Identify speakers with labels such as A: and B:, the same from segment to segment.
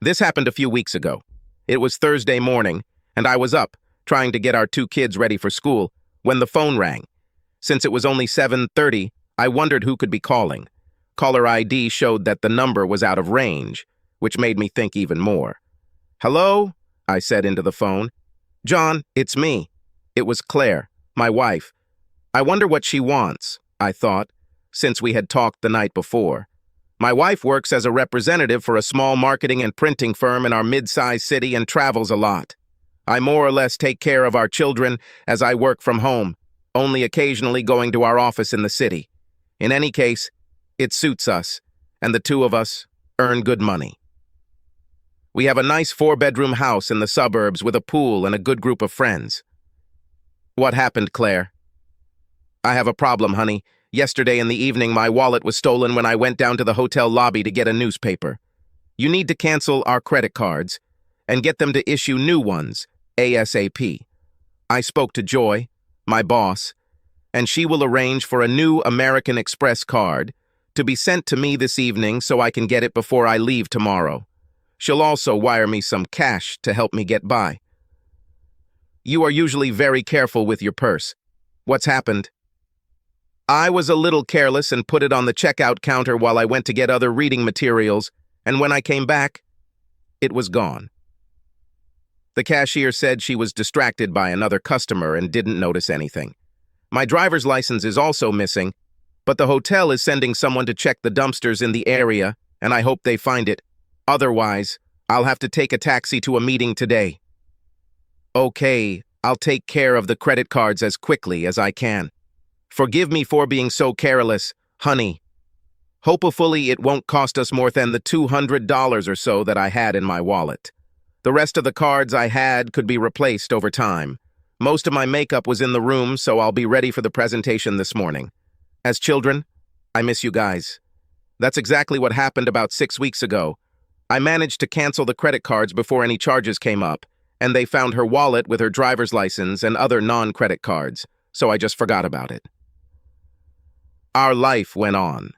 A: This happened a few weeks ago. It was Thursday morning, and I was up, trying to get our two kids ready for school, when the phone rang. Since it was only 7:30, I wondered who could be calling. Caller ID showed that the number was out of range, which made me think even more. "Hello?" I said into the phone. "John, it's me." It was Claire, my wife. I wonder what she wants, I thought, since we had talked the night before. My wife works as a representative for a small marketing and printing firm in our mid-sized city and travels a lot. I more or less take care of our children as I work from home, only occasionally going to our office in the city. In any case, it suits us, and the two of us earn good money. We have a nice 4-bedroom house in the suburbs with a pool and a good group of friends. What happened, Claire? I have a problem, honey. Yesterday in the evening, my wallet was stolen when I went down to the hotel lobby to get a newspaper. You need to cancel our credit cards and get them to issue new ones, ASAP. I spoke to Joy, my boss, and she will arrange for a new American Express card to be sent to me this evening so I can get it before I leave tomorrow. She'll also wire me some cash to help me get by. You are usually very careful with your purse. What's happened? I was a little careless and put it on the checkout counter while I went to get other reading materials, and when I came back, it was gone. The cashier said she was distracted by another customer and didn't notice anything. My driver's license is also missing, but the hotel is sending someone to check the dumpsters in the area, and I hope they find it. Otherwise, I'll have to take a taxi to a meeting today. Okay, I'll take care of the credit cards as quickly as I can. Forgive me for being so careless, honey. Hopefully it won't cost us more than the $200 or so that I had in my wallet. The rest of the cards I had could be replaced over time. Most of my makeup was in the room, so I'll be ready for the presentation this morning. As children, I miss you guys. That's exactly what happened about 6 weeks ago. I managed to cancel the credit cards before any charges came up, and they found her wallet with her driver's license and other non-credit cards, so I just forgot about it. Our life went on.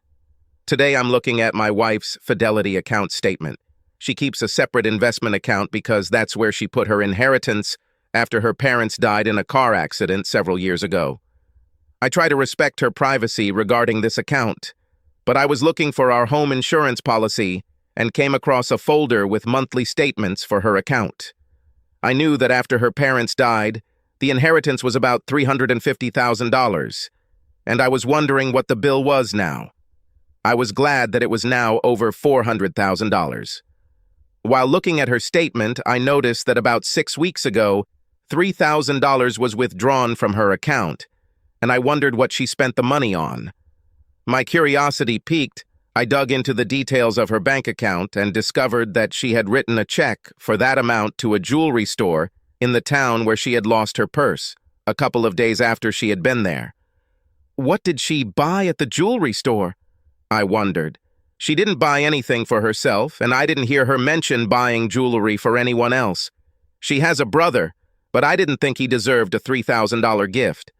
A: Today I'm looking at my wife's Fidelity account statement. She keeps a separate investment account because that's where she put her inheritance after her parents died in a car accident several years ago. I try to respect her privacy regarding this account, but I was looking for our home insurance policy and came across a folder with monthly statements for her account. I knew that after her parents died, the inheritance was about $350,000, and I was wondering what the bill was now. I was glad that it was now over $400,000. While looking at her statement, I noticed that about 6 weeks ago, $3,000 was withdrawn from her account, and I wondered what she spent the money on. My curiosity piqued. I dug into the details of her bank account and discovered that she had written a check for that amount to a jewelry store in the town where she had lost her purse, a couple of days after she had been there. What did she buy at the jewelry store? I wondered. She didn't buy anything for herself, and I didn't hear her mention buying jewelry for anyone else. She has a brother, but I didn't think he deserved a $3,000 gift.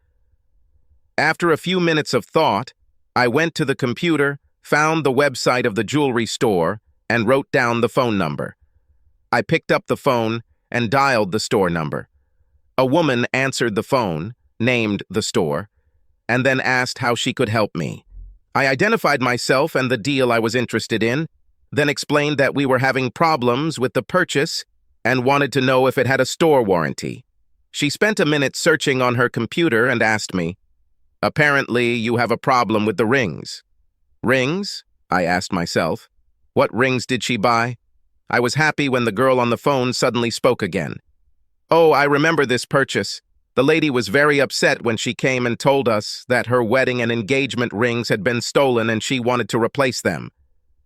A: After a few minutes of thought, I went to the computer, found the website of the jewelry store, and wrote down the phone number. I picked up the phone and dialed the store number. A woman answered the phone, named the store, and then asked how she could help me. I identified myself and the deal I was interested in, then explained that we were having problems with the purchase and wanted to know if it had a store warranty. She spent a minute searching on her computer and asked me, "Apparently, you have a problem with the rings." Rings? I asked myself. What rings did she buy? I was happy when the girl on the phone suddenly spoke again. "Oh, I remember this purchase. The lady was very upset when she came and told us that her wedding and engagement rings had been stolen and she wanted to replace them.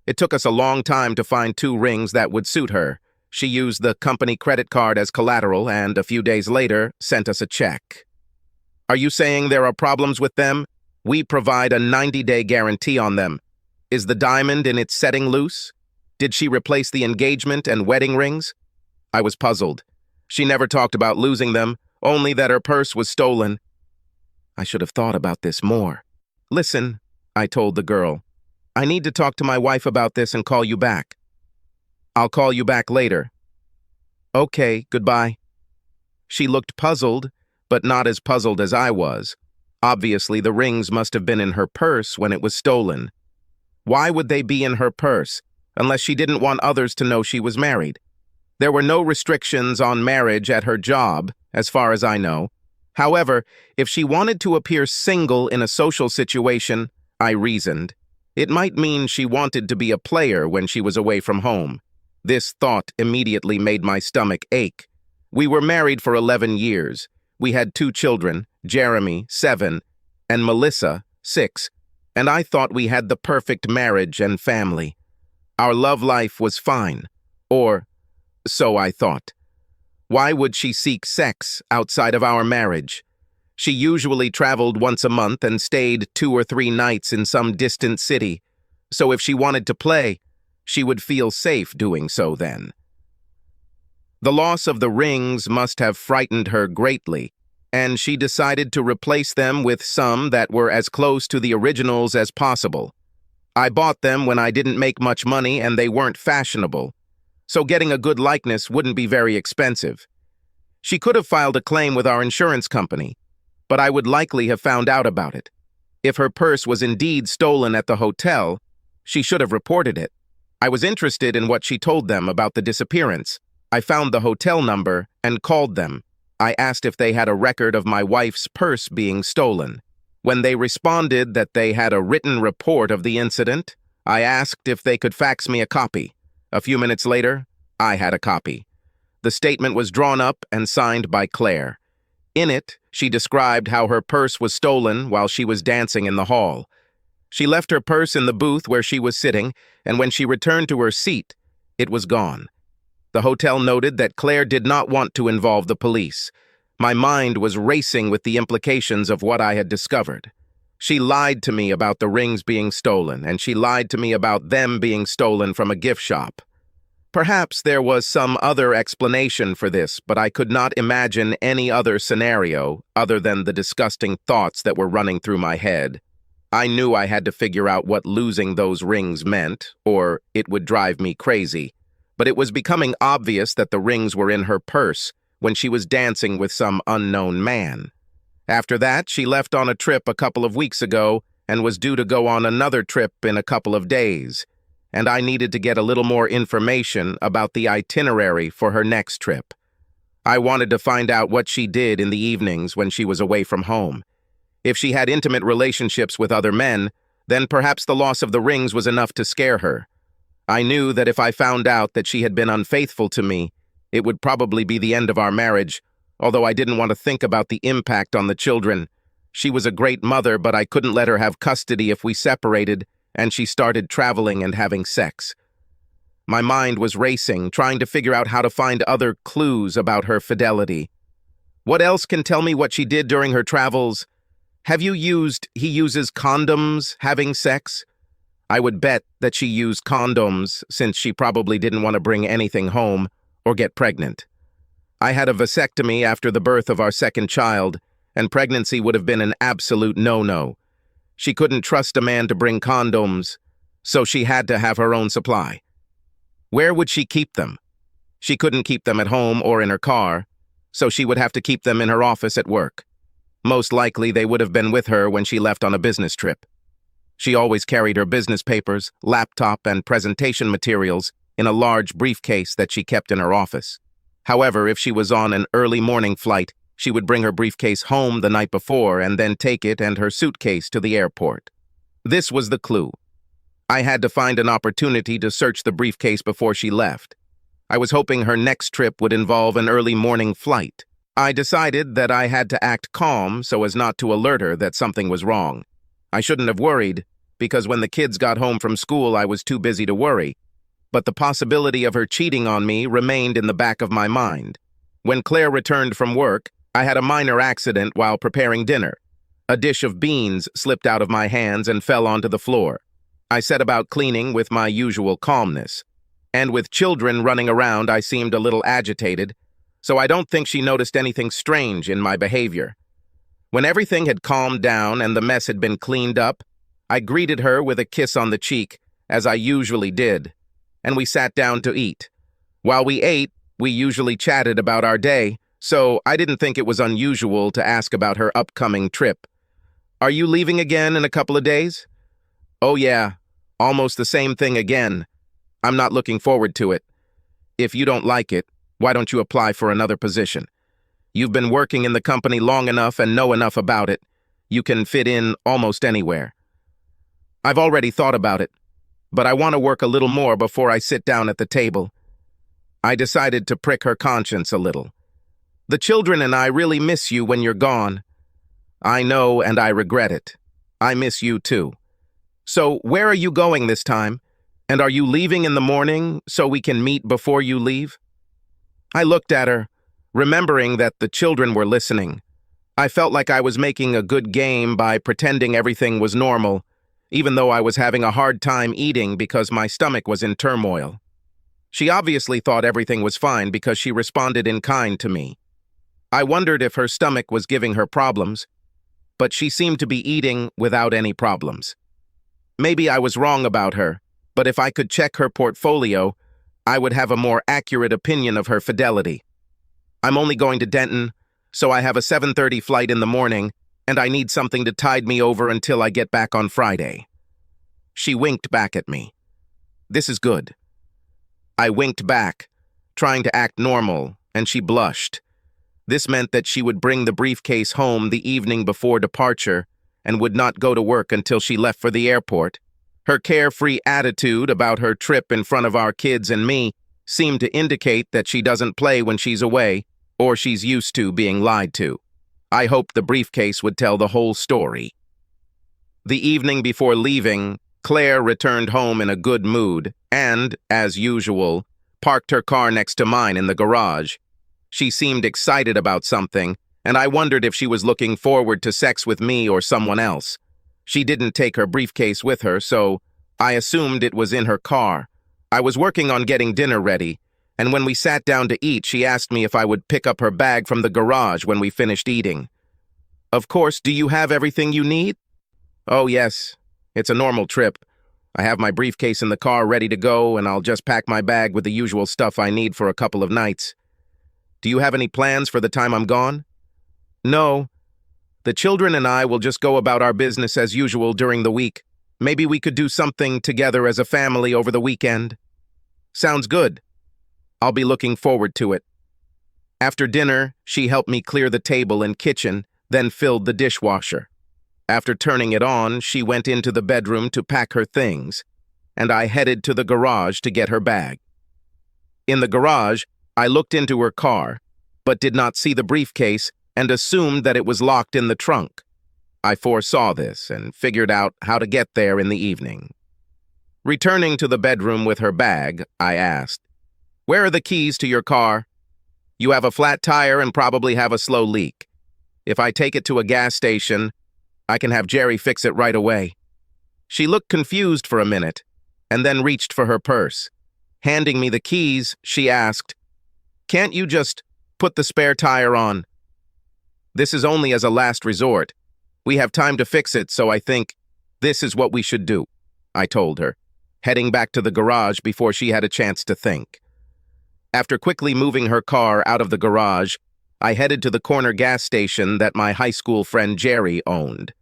A: It took us a long time to find 2 rings that would suit her. She used the company credit card as collateral and, a few days later, sent us a check." Are you saying there are problems with them? We provide a 90-day guarantee on them. Is the diamond in its setting loose? Did she replace the engagement and wedding rings? I was puzzled. She never talked about losing them, only that her purse was stolen. I should have thought about this more. "Listen," I told the girl. "I need to talk to my wife about this and call you back." I'll call you back later. Okay, goodbye. She looked puzzled, but not as puzzled as I was. Obviously, the rings must have been in her purse when it was stolen. Why would they be in her purse, unless she didn't want others to know she was married? There were no restrictions on marriage at her job, as far as I know. However, if she wanted to appear single in a social situation, I reasoned, it might mean she wanted to be a player when she was away from home. This thought immediately made my stomach ache. We were married for 11 years. We had 2 children, Jeremy, 7, and Melissa, 6, and I thought we had the perfect marriage and family. Our love life was fine, or so I thought. Why would she seek sex outside of our marriage? She usually traveled once a month and stayed 2 or 3 nights in some distant city, so if she wanted to play, she would feel safe doing so then. The loss of the rings must have frightened her greatly, and she decided to replace them with some that were as close to the originals as possible. I bought them when I didn't make much money and they weren't fashionable, so getting a good likeness wouldn't be very expensive. She could have filed a claim with our insurance company, but I would likely have found out about it. If her purse was indeed stolen at the hotel, she should have reported it. I was interested in what she told them about the disappearance. I found the hotel number and called them. I asked if they had a record of my wife's purse being stolen. When they responded that they had a written report of the incident, I asked if they could fax me a copy. A few minutes later, I had a copy. The statement was drawn up and signed by Claire. In it, she described how her purse was stolen while she was dancing in the hall. She left her purse in the booth where she was sitting, and when she returned to her seat, it was gone. The hotel noted that Claire did not want to involve the police. My mind was racing with the implications of what I had discovered. She lied to me about the rings being stolen, and she lied to me about them being stolen from a gift shop. Perhaps there was some other explanation for this, but I could not imagine any other scenario other than the disgusting thoughts that were running through my head. I knew I had to figure out what losing those rings meant, or it would drive me crazy. But it was becoming obvious that the rings were in her purse when she was dancing with some unknown man. After that, she left on a trip a couple of weeks ago and was due to go on another trip in a couple of days, and I needed to get a little more information about the itinerary for her next trip. I wanted to find out what she did in the evenings when she was away from home. If she had intimate relationships with other men, then perhaps the loss of the rings was enough to scare her. I knew that if I found out that she had been unfaithful to me, it would probably be the end of our marriage, although I didn't want to think about the impact on the children. She was a great mother, but I couldn't let her have custody if we separated and she started traveling and having sex. My mind was racing, trying to figure out how to find other clues about her fidelity. What else can tell me what she did during her travels? Have you used, he uses condoms having sex? I would bet that she used condoms since she probably didn't want to bring anything home or get pregnant. I had a vasectomy after the birth of our second child, and pregnancy would have been an absolute no-no. She couldn't trust a man to bring condoms, so she had to have her own supply. Where would she keep them? She couldn't keep them at home or in her car, so she would have to keep them in her office at work. Most likely they would have been with her when she left on a business trip. She always carried her business papers, laptop, and presentation materials in a large briefcase that she kept in her office. However, if she was on an early morning flight, she would bring her briefcase home the night before and then take it and her suitcase to the airport. This was the clue. I had to find an opportunity to search the briefcase before she left. I was hoping her next trip would involve an early morning flight. I decided that I had to act calm so as not to alert her that something was wrong. I shouldn't have worried, because when the kids got home from school I was too busy to worry, but the possibility of her cheating on me remained in the back of my mind. When Claire returned from work, I had a minor accident while preparing dinner. A dish of beans slipped out of my hands and fell onto the floor. I set about cleaning with my usual calmness, and with children running around I seemed a little agitated, so I don't think she noticed anything strange in my behavior. When everything had calmed down and the mess had been cleaned up, I greeted her with a kiss on the cheek, as I usually did, and we sat down to eat. While we ate, we usually chatted about our day, so I didn't think it was unusual to ask about her upcoming trip. Are you leaving again in a couple of days? Oh yeah, almost the same thing again. I'm not looking forward to it. If you don't like it, why don't you apply for another position? You've been working in the company long enough and know enough about it. You can fit in almost anywhere. I've already thought about it, but I want to work a little more before I sit down at the table. I decided to prick her conscience a little. The children and I really miss you when you're gone. I know, and I regret it. I miss you too. So, where are you going this time? And are you leaving in the morning so we can meet before you leave? I looked at her, remembering that the children were listening. I felt like I was making a good game by pretending everything was normal, even though I was having a hard time eating because my stomach was in turmoil. She obviously thought everything was fine because she responded in kind to me. I wondered if her stomach was giving her problems, but she seemed to be eating without any problems. Maybe I was wrong about her, but if I could check her portfolio, I would have a more accurate opinion of her fidelity. I'm only going to Denton, so I have a 7:30 flight in the morning, and I need something to tide me over until I get back on Friday. She winked back at me. This is good. I winked back, trying to act normal, and she blushed. This meant that she would bring the briefcase home the evening before departure and would not go to work until she left for the airport. Her carefree attitude about her trip in front of our kids and me seemed to indicate that she doesn't play when she's away, or she's used to being lied to. I hoped the briefcase would tell the whole story. The evening before leaving, Claire returned home in a good mood and, as usual, parked her car next to mine in the garage. She seemed excited about something, and I wondered if she was looking forward to sex with me or someone else. She didn't take her briefcase with her, so I assumed it was in her car. I was working on getting dinner ready, and when we sat down to eat, she asked me if I would pick up her bag from the garage when we finished eating. Of course, do you have everything you need? Oh, yes. It's a normal trip. I have my briefcase in the car ready to go, and I'll just pack my bag with the usual stuff I need for a couple of nights. Do you have any plans for the time I'm gone? No. The children and I will just go about our business as usual during the week. Maybe we could do something together as a family over the weekend. Sounds good. I'll be looking forward to it. After dinner, she helped me clear the table and kitchen, then filled the dishwasher. After turning it on, she went into the bedroom to pack her things, and I headed to the garage to get her bag. In the garage, I looked into her car, but did not see the briefcase and assumed that it was locked in the trunk. I foresaw this and figured out how to get there in the evening. Returning to the bedroom with her bag, I asked, "Where are the keys to your car? You have a flat tire and probably have a slow leak. If I take it to a gas station, I can have Jerry fix it right away." She looked confused for a minute, and then reached for her purse. Handing me the keys, she asked, "Can't you just put the spare tire on?" "This is only as a last resort. We have time to fix it, so I think this is what we should do," I told her, heading back to the garage before she had a chance to think. After quickly moving her car out of the garage, I headed to the corner gas station that my high school friend Jerry owned.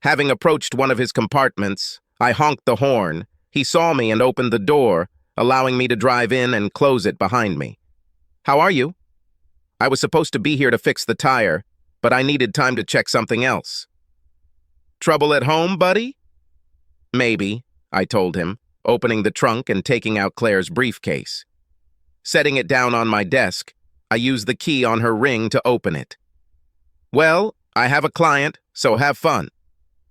A: Having approached one of his compartments, I honked the horn. He saw me and opened the door, allowing me to drive in and close it behind me. "How are you?" "I was supposed to be here to fix the tire, but I needed time to check something else." "Trouble at home, buddy?" "Maybe," I told him, opening the trunk and taking out Claire's briefcase. Setting it down on my desk, I used the key on her ring to open it. "Well, I have a client, so have fun,"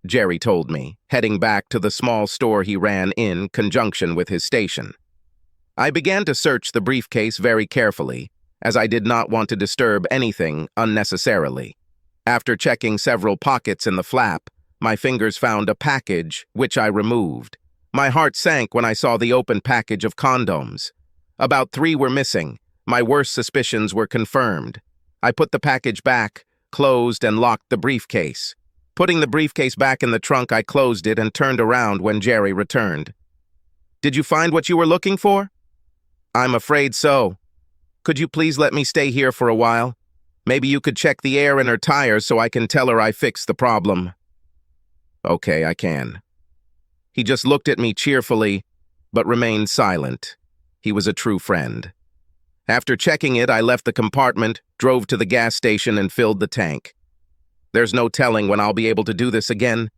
A: Jerry told me, heading back to the small store he ran in conjunction with his station. I began to search the briefcase very carefully, as I did not want to disturb anything unnecessarily. After checking several pockets in the flap, my fingers found a package, which I removed. My heart sank when I saw the open package of condoms. About 3 were missing. My worst suspicions were confirmed. I put the package back, closed, and locked the briefcase. Putting the briefcase back in the trunk, I closed it and turned around when Jerry returned. "Did you find what you were looking for?" I'm afraid so. Could you please let me stay here for a while? Maybe you could check the air in her tires so I can tell her I fixed the problem. Okay, I can. He just looked at me cheerfully, but remained silent. He was a true friend. After checking it, I left the compartment, drove to the gas station, and filled the tank. There's no telling when I'll be able to do this again.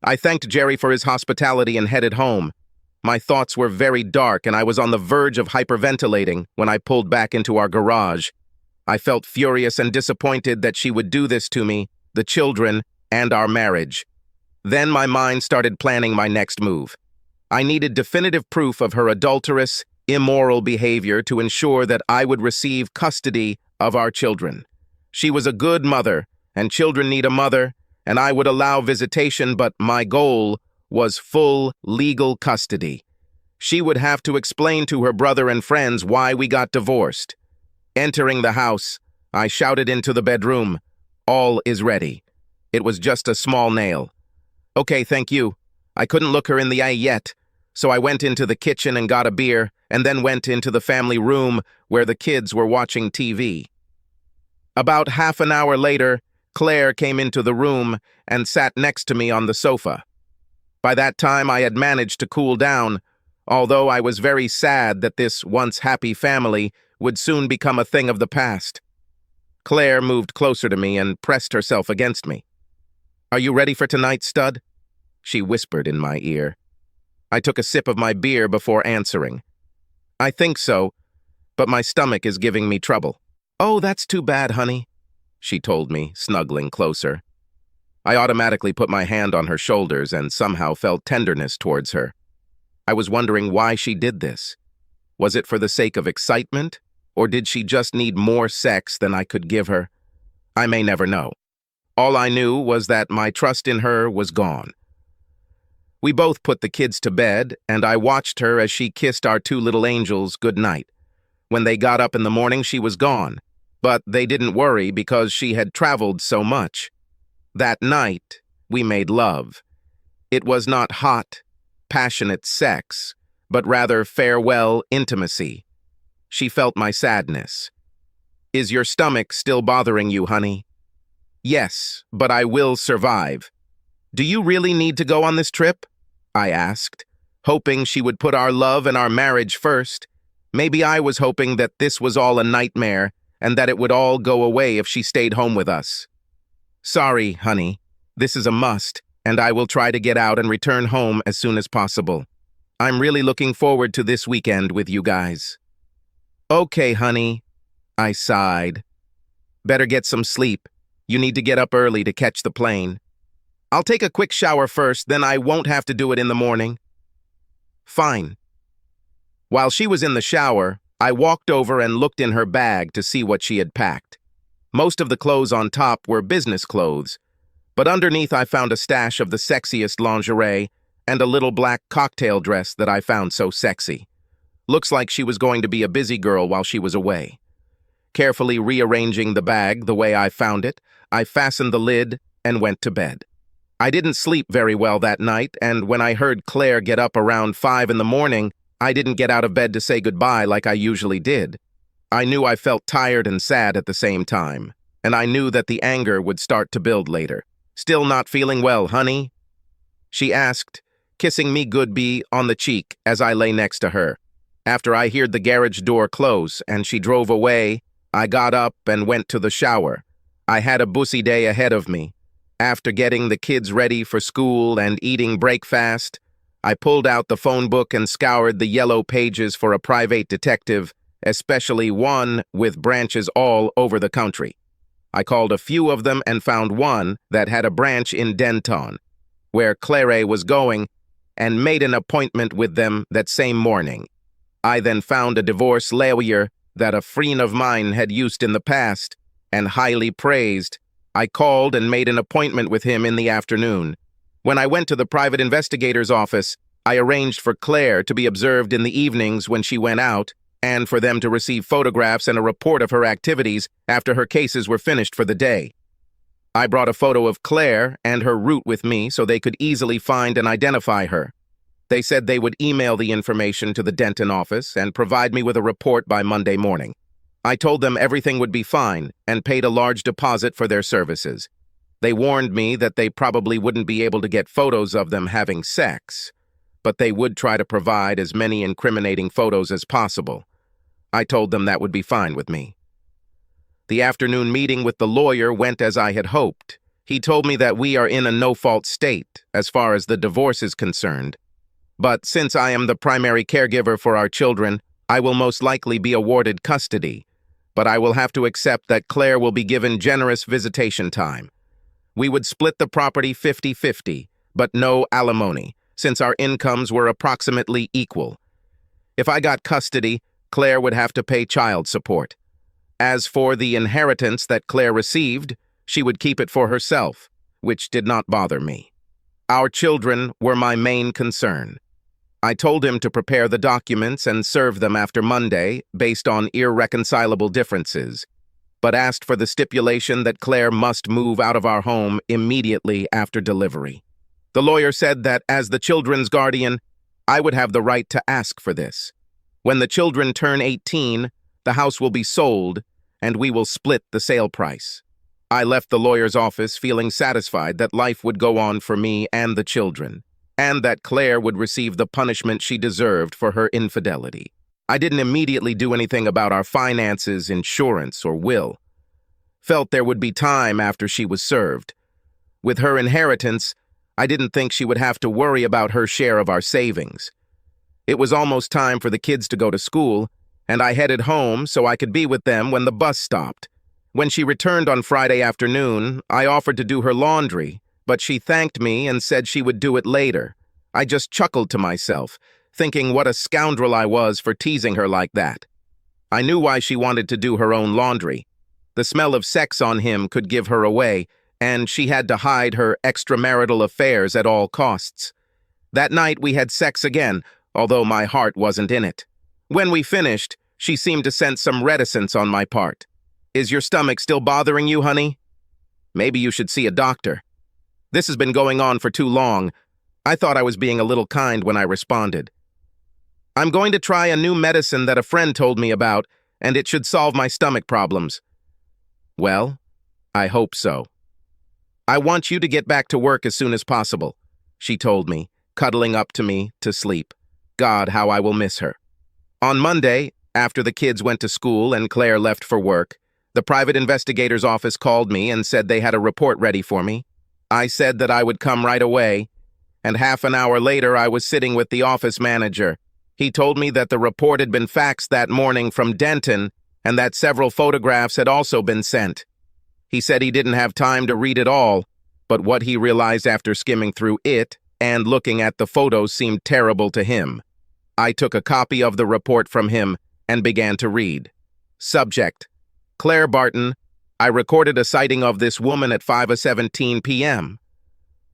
A: I thanked Jerry for his hospitality and headed home. My thoughts were very dark, and I was on the verge of hyperventilating when I pulled back into our garage. I felt furious and disappointed that she would do this to me, the children, and our marriage. Then my mind started planning my next move. I needed definitive proof of her adulterous, immoral behavior to ensure that I would receive custody of our children. She was a good mother, and children need a mother, and I would allow visitation, but my goal was full legal custody. She would have to explain to her brother and friends why we got divorced. Entering the house, I shouted into the bedroom, "All is ready." It was just a small nail. Okay, thank you. I couldn't look her in the eye yet, so I went into the kitchen and got a beer, and then went into the family room where the kids were watching TV. About half an hour later, Claire came into the room and sat next to me on the sofa. By that time, I had managed to cool down, although I was very sad that this once happy family would soon become a thing of the past. Claire moved closer to me and pressed herself against me. "Are you ready for tonight, stud?" she whispered in my ear. I took a sip of my beer before answering. "I think so, but my stomach is giving me trouble." "Oh, that's too bad, honey," she told me, snuggling closer. I automatically put my hand on her shoulders and somehow felt tenderness towards her. I was wondering why she did this. Was it for the sake of excitement, or did she just need more sex than I could give her? I may never know. All I knew was that my trust in her was gone. We both put the kids to bed, and I watched her as she kissed our two little angels good night. When they got up in the morning, she was gone, but they didn't worry because she had traveled so much. That night, we made love. It was not hot, passionate sex, but rather farewell intimacy. She felt my sadness. "Is your stomach still bothering you, honey?" "Yes, but I will survive." "Do you really need to go on this trip?" I asked, hoping she would put our love and our marriage first. Maybe I was hoping that this was all a nightmare and that it would all go away if she stayed home with us. "Sorry, honey. This is a must, and I will try to get out and return home as soon as possible. I'm really looking forward to this weekend with you guys." "Okay, honey," I sighed. "Better get some sleep. You need to get up early to catch the plane." "I'll take a quick shower first, then I won't have to do it in the morning." "Fine." While she was in the shower, I walked over and looked in her bag to see what she had packed. Most of the clothes on top were business clothes, but underneath I found a stash of the sexiest lingerie and a little black cocktail dress that I found so sexy. Looks like she was going to be a busy girl while she was away. Carefully rearranging the bag the way I found it, I fastened the lid and went to bed. I didn't sleep very well that night, and when I heard Claire get up around 5 in the morning, I didn't get out of bed to say goodbye like I usually did. I knew I felt tired and sad at the same time, and I knew that the anger would start to build later. "Still not feeling well, honey?" she asked, kissing me goodbye on the cheek as I lay next to her. After I heard the garage door close and she drove away, I got up and went to the shower. I had a busy day ahead of me. After getting the kids ready for school and eating breakfast, I pulled out the phone book and scoured the yellow pages for a private detective, especially one with branches all over the country. I called a few of them and found one that had a branch in Denton, where Claire was going, and made an appointment with them that same morning. I then found a divorce lawyer that a friend of mine had used in the past and highly praised. I called and made an appointment with him in the afternoon. When I went to the private investigator's office, I arranged for Claire to be observed in the evenings when she went out, and for them to receive photographs and a report of her activities after her cases were finished for the day. I brought a photo of Claire and her route with me so they could easily find and identify her. They said they would email the information to the Denton office and provide me with a report by Monday morning. I told them everything would be fine and paid a large deposit for their services. They warned me that they probably wouldn't be able to get photos of them having sex, but they would try to provide as many incriminating photos as possible. I told them that would be fine with me. The afternoon meeting with the lawyer went as I had hoped. He told me that we are in a no-fault state as far as the divorce is concerned. But since I am the primary caregiver for our children, I will most likely be awarded custody. But I will have to accept that Claire will be given generous visitation time. We would split the property 50-50, but no alimony, since our incomes were approximately equal. If I got custody, Claire would have to pay child support. As for the inheritance that Claire received, she would keep it for herself, which did not bother me. Our children were my main concern. I told him to prepare the documents and serve them after Monday based on irreconcilable differences, but asked for the stipulation that Claire must move out of our home immediately after delivery. The lawyer said that as the children's guardian, I would have the right to ask for this. When the children turn 18, the house will be sold, and we will split the sale price. I left the lawyer's office feeling satisfied that life would go on for me and the children, and that Claire would receive the punishment she deserved for her infidelity. I didn't immediately do anything about our finances, insurance, or will. Felt there would be time after she was served. With her inheritance, I didn't think she would have to worry about her share of our savings. It was almost time for the kids to go to school, and I headed home so I could be with them when the bus stopped. When she returned on Friday afternoon, I offered to do her laundry, but she thanked me and said she would do it later. I just chuckled to myself, thinking what a scoundrel I was for teasing her like that. I knew why she wanted to do her own laundry. The smell of sex on him could give her away, and she had to hide her extramarital affairs at all costs. That night we had sex again, although my heart wasn't in it. When we finished, she seemed to sense some reticence on my part. "Is your stomach still bothering you, honey? Maybe you should see a doctor." This has been going on for too long. I thought I was being a little kind when I responded. "I'm going to try a new medicine that a friend told me about, and it should solve my stomach problems." "Well, I hope so." "I want you to get back to work as soon as possible," she told me, cuddling up to me to sleep. God, how I will miss her. On Monday, after the kids went to school and Claire left for work, the private investigator's office called me and said they had a report ready for me. I said that I would come right away, and half an hour later I was sitting with the office manager. He told me that the report had been faxed that morning from Denton and that several photographs had also been sent. He said he didn't have time to read it all, but what he realized after skimming through it and looking at the photos seemed terrible to him. I took a copy of the report from him and began to read. Subject: Claire Barton. I recorded a sighting of this woman at 5:17 p.m.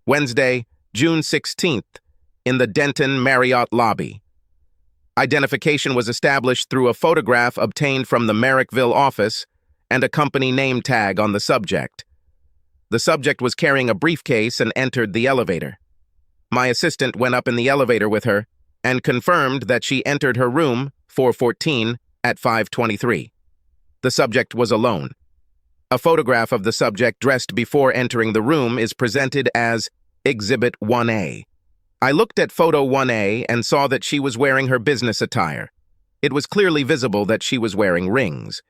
A: Wednesday, June 16th, in the Denton Marriott lobby. Identification was established through a photograph obtained from the Merrickville office and a company name tag on the subject. The subject was carrying a briefcase and entered the elevator. My assistant went up in the elevator with her and confirmed that she entered her room, 414, at 5:23. The subject was alone. A photograph of the subject dressed before entering the room is presented as Exhibit 1A. I looked at Photo 1A and saw that she was wearing her business attire. It was clearly visible that she was wearing rings.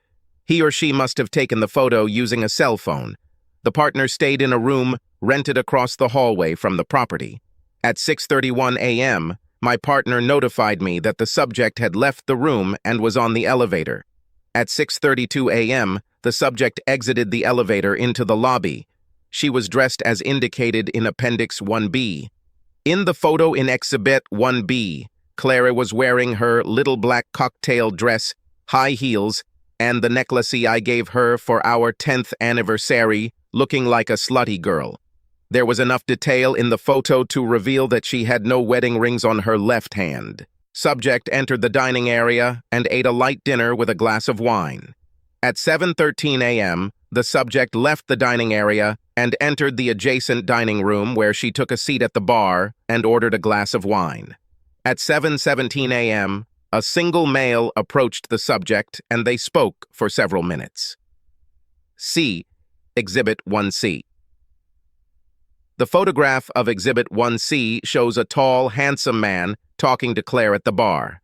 A: He or she must have taken the photo using a cell phone. The partner stayed in a room rented across the hallway from the property. At 6:31 a.m., my partner notified me that the subject had left the room and was on the elevator. At 6:32 a.m., the subject exited the elevator into the lobby. She was dressed as indicated in Appendix 1B. In the photo in Exhibit 1B, Clara was wearing her little black cocktail dress, high heels, and the necklace I gave her for our 10th anniversary, looking like a slutty girl. There was enough detail in the photo to reveal that she had no wedding rings on her left hand. Subject entered the dining area and ate a light dinner with a glass of wine. At 7:13 a.m., the subject left the dining area and entered the adjacent dining room where she took a seat at the bar and ordered a glass of wine. At 7:17 a.m., a single male approached the subject and they spoke for several minutes. C. Exhibit 1C. The photograph of Exhibit 1C shows a tall, handsome man talking to Claire at the bar.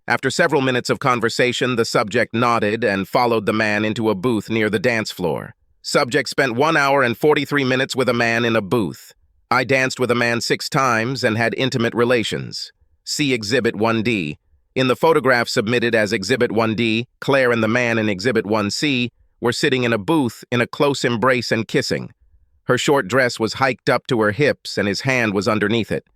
A: After several minutes of conversation, the subject nodded and followed the man into a booth near the dance floor. Subject spent 1 hour and 43 minutes with a man in a booth. I danced with a man 6 times and had intimate relations. See Exhibit 1D. In the photograph submitted as Exhibit 1D, Claire and the man in Exhibit 1C were sitting in a booth in a close embrace and kissing. Her short dress was hiked up to her hips and his hand was underneath it.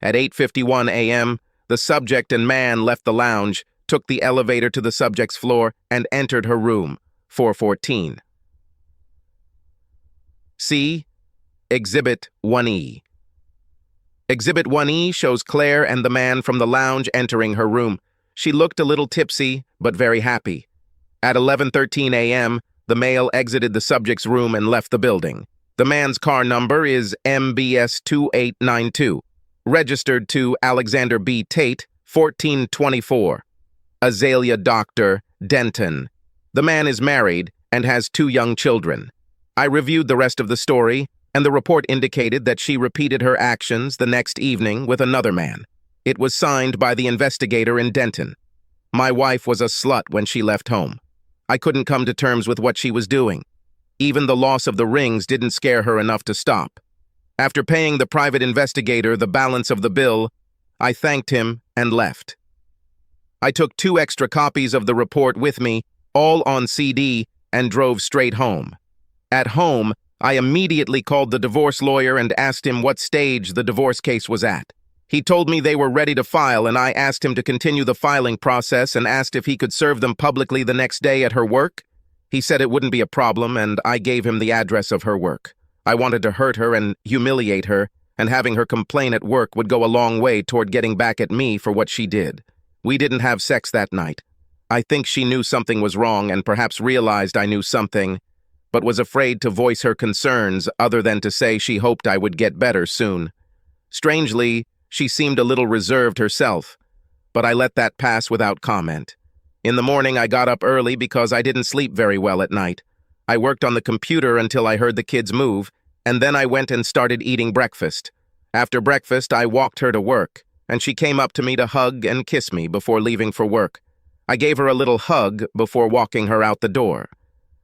A: At 8:51 a.m., the subject and man left the lounge, took the elevator to the subject's floor, and entered her room, 414. C. Exhibit 1E. Exhibit 1E shows Claire and the man from the lounge entering her room. She looked a little tipsy, but very happy. At 11:13 a.m., the male exited the subject's room and left the building. The man's car number is MBS 2892. Registered to Alexander B. Tate, 1424. Azalea Dr. Denton. The man is married and has 2 young children. I reviewed the rest of the story, and the report indicated that she repeated her actions the next evening with another man. It was signed by the investigator in Denton. My wife was a slut when she left home. I couldn't come to terms with what she was doing. Even the loss of the rings didn't scare her enough to stop. After paying the private investigator the balance of the bill, I thanked him and left. I took 2 extra copies of the report with me, all on CD, and drove straight home. At home, I immediately called the divorce lawyer and asked him what stage the divorce case was at. He told me they were ready to file, and I asked him to continue the filing process and asked if he could serve them publicly the next day at her work. He said it wouldn't be a problem, and I gave him the address of her work. I wanted to hurt her and humiliate her, and having her complain at work would go a long way toward getting back at me for what she did. We didn't have sex that night. I think she knew something was wrong and perhaps realized I knew something, but was afraid to voice her concerns other than to say she hoped I would get better soon. Strangely, she seemed a little reserved herself, but I let that pass without comment. In the morning, I got up early because I didn't sleep very well at night. I worked on the computer until I heard the kids move, and then I went and started eating breakfast. After breakfast, I walked her to work, and she came up to me to hug and kiss me before leaving for work. I gave her a little hug before walking her out the door.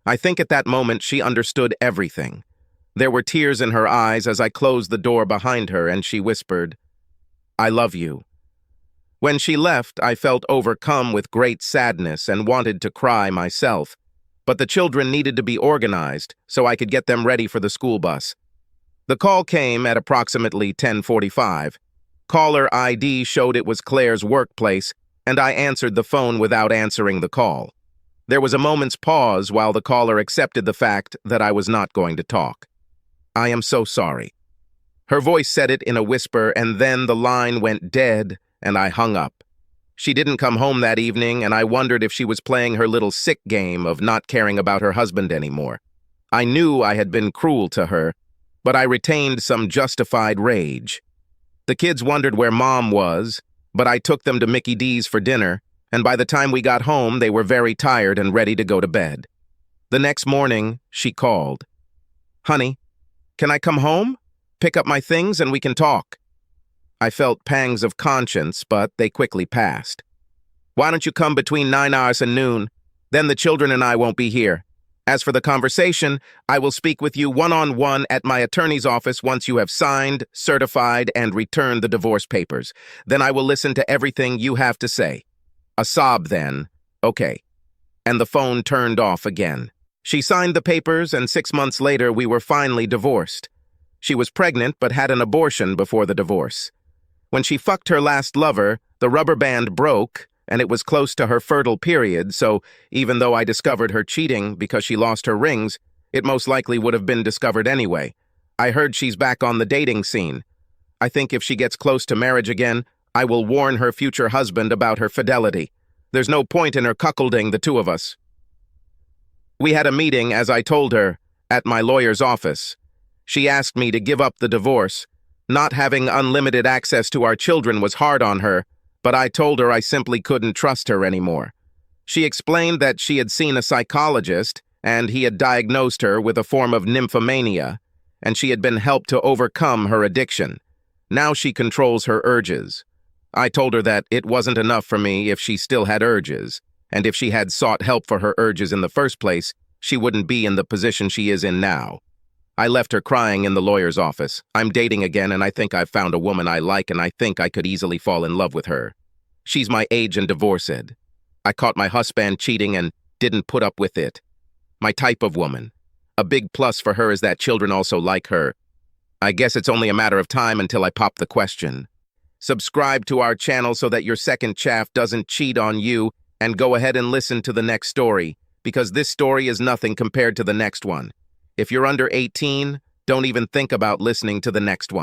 A: I think at that moment she understood everything. There were tears in her eyes as I closed the door behind her, and she whispered, "I love you." When she left, I felt overcome with great sadness and wanted to cry myself, but the children needed to be organized so I could get them ready for the school bus. The call came at approximately 10:45. Caller ID showed it was Claire's workplace, and I answered the phone without answering the call. There was a moment's pause while the caller accepted the fact that I was not going to talk. "I am so sorry." Her voice said it in a whisper, and then the line went dead, and I hung up. She didn't come home that evening, and I wondered if she was playing her little sick game of not caring about her husband anymore. I knew I had been cruel to her, but I retained some justified rage. The kids wondered where Mom was, but I took them to Mickey D's for dinner, and by the time we got home, they were very tired and ready to go to bed. The next morning, she called. "Honey, can I come home? Pick up my things and we can talk." I felt pangs of conscience, but they quickly passed. "Why don't you come between 9 hours and noon? Then the children and I won't be here. As for the conversation, I will speak with you one-on-one at my attorney's office once you have signed, certified, and returned the divorce papers. Then I will listen to everything you have to say." A sob then. "Okay." And the phone turned off again. She signed the papers, and 6 months later we were finally divorced. She was pregnant but had an abortion before the divorce. When she fucked her last lover, the rubber band broke, and it was close to her fertile period, so even though I discovered her cheating because she lost her rings, it most likely would have been discovered anyway. I heard she's back on the dating scene. I think if she gets close to marriage again, I will warn her future husband about her fidelity. There's no point in her cuckolding the 2 of us. We had a meeting, as I told her, at my lawyer's office. She asked me to give up the divorce. Not having unlimited access to our children was hard on her, but I told her I simply couldn't trust her anymore. She explained that she had seen a psychologist and he had diagnosed her with a form of nymphomania, and she had been helped to overcome her addiction. Now she controls her urges. I told her that it wasn't enough for me if she still had urges, and if she had sought help for her urges in the first place, she wouldn't be in the position she is in now. I left her crying in the lawyer's office. I'm dating again, and I think I've found a woman I like, and I think I could easily fall in love with her. She's my age and divorced. I caught my husband cheating and didn't put up with it. My type of woman. A big plus for her is that children also like her. I guess it's only a matter of time until I pop the question. Subscribe to our channel so that your second chaff doesn't cheat on you, and go ahead and listen to the next story, because this story is nothing compared to the next one. If you're under 18, don't even think about listening to the next one.